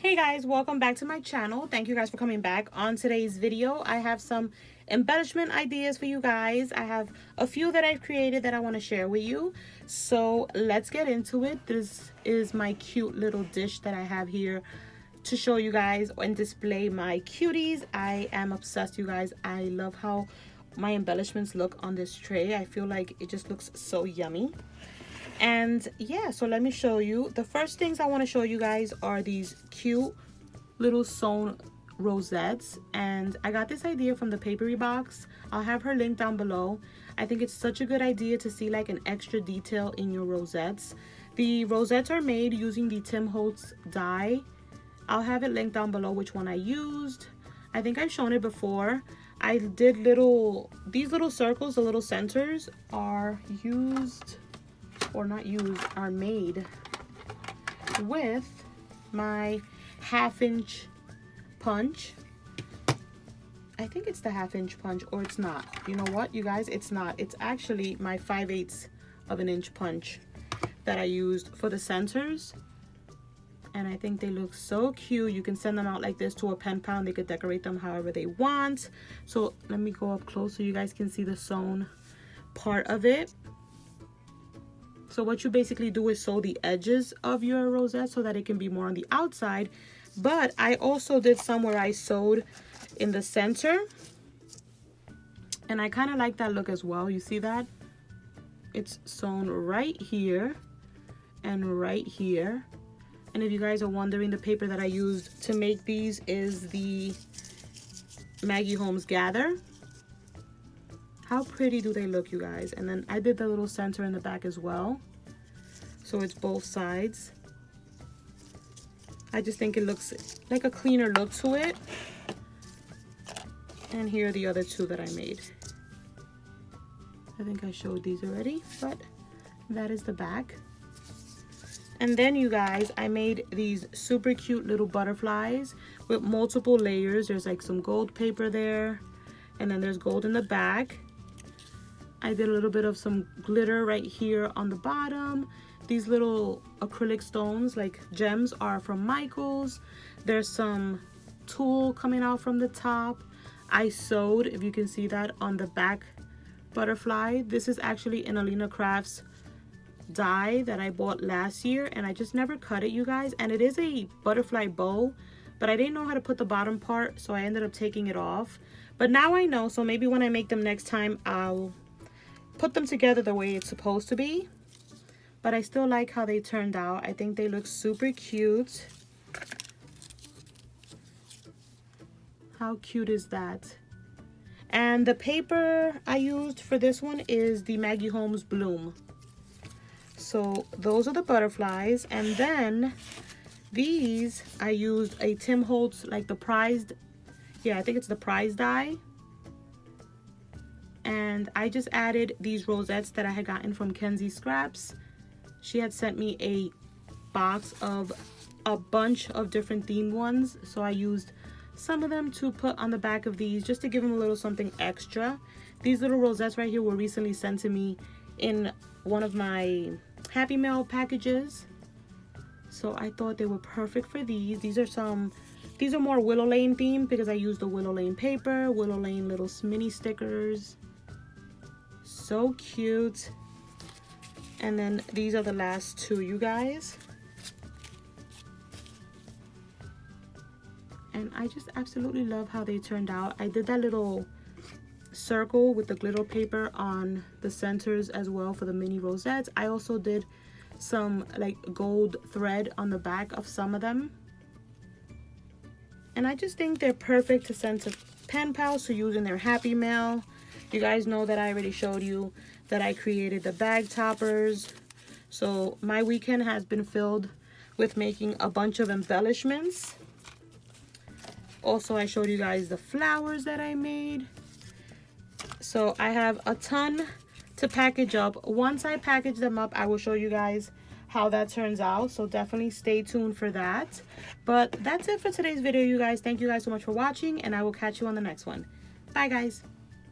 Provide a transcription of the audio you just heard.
Hey guys, welcome back to my channel. Thank you guys for coming back. On today's video, I have some embellishment ideas for you guys. I have a few that I've created that I want to share with you. So let's get into it. This is my cute little dish that I have here to show you guys and display my cuties. I am obsessed, you guys. I love how my embellishments look on this tray. I feel like it just looks so yummy. And yeah, so let me show you. The first things I want to show you guys are these cute little sewn rosettes, and I got this idea from the Papery Box. I'll have her link down below. I think it's such a good idea to see like an extra detail in your rosettes. The rosettes are made using the Tim Holtz die. I'll have it linked down below which one I used. I think I've shown it before. I did these little circles, the little centers are used, or not used, are made with my 1/2 inch punch. I think it's the 1/2 inch punch, or it's not. You know what, you guys, it's not. It's actually my 5/8 of an inch punch that I used for the centers. And I think they look so cute. You can send them out like this to a pen pal. They could decorate them however they want. So let me go up close so you guys can see the sewn part of it. So what you basically do is sew the edges of your rosette so that it can be more on the outside. But I also did some where I sewed in the center. And I kind of like that look as well. You see that? It's sewn right here and right here. And if you guys are wondering, the paper that I used to make these is the Maggie Holmes Gather. How pretty do they look, you guys? And then I did the little center in the back as well. So it's both sides. I just think it looks like a cleaner look to it. And here are the other two that I made. I think I showed these already, but that is the back. And then, you guys, I made these super cute little butterflies with multiple layers. There's like some gold paper there, and then there's gold in the back. I did a little bit of some glitter right here on the bottom. These little acrylic stones, like gems, are from Michaels. There's some tulle coming out from the top. I sewed, if you can see that, on the back butterfly. This is actually an Alina Crafts die that I bought last year, and I just never cut it, you guys. And it is a butterfly bow, but I didn't know how to put the bottom part, so I ended up taking it off. But now I know, so maybe when I make them next time, I'll put them together the way it's supposed to be. But I still like how they turned out. I think they look super cute. How cute is that? And the paper I used for this one is the Maggie Holmes Bloom. So those are the butterflies. And then these, I used a Tim Holtz, like the prized, yeah, I think it's the prize die. And I just added these rosettes that I had gotten from Kenzie Scraps. She had sent me a box of a bunch of different themed ones. So I used some of them to put on the back of these just to give them a little something extra. These little rosettes right here were recently sent to me in one of my Happy Mail packages. So I thought they were perfect for these. These are more Willow Lane themed because I used the Willow Lane paper, Willow Lane little mini stickers. So cute. And then these are the last two, you guys. And I just absolutely love how they turned out. I did that little circle with the glitter paper on the centers as well for the mini rosettes. I also did some like gold thread on the back of some of them. And I just think they're perfect to send to pen pals to use in their Happy Mail. You guys know that I already showed you that I created the bag toppers. So my weekend has been filled with making a bunch of embellishments. Also, I showed you guys the flowers that I made. So I have a ton to package up. Once I package them up, I will show you guys how that turns out. So definitely stay tuned for that. But that's it for today's video, you guys. Thank you guys so much for watching, and I will catch you on the next one. Bye, guys.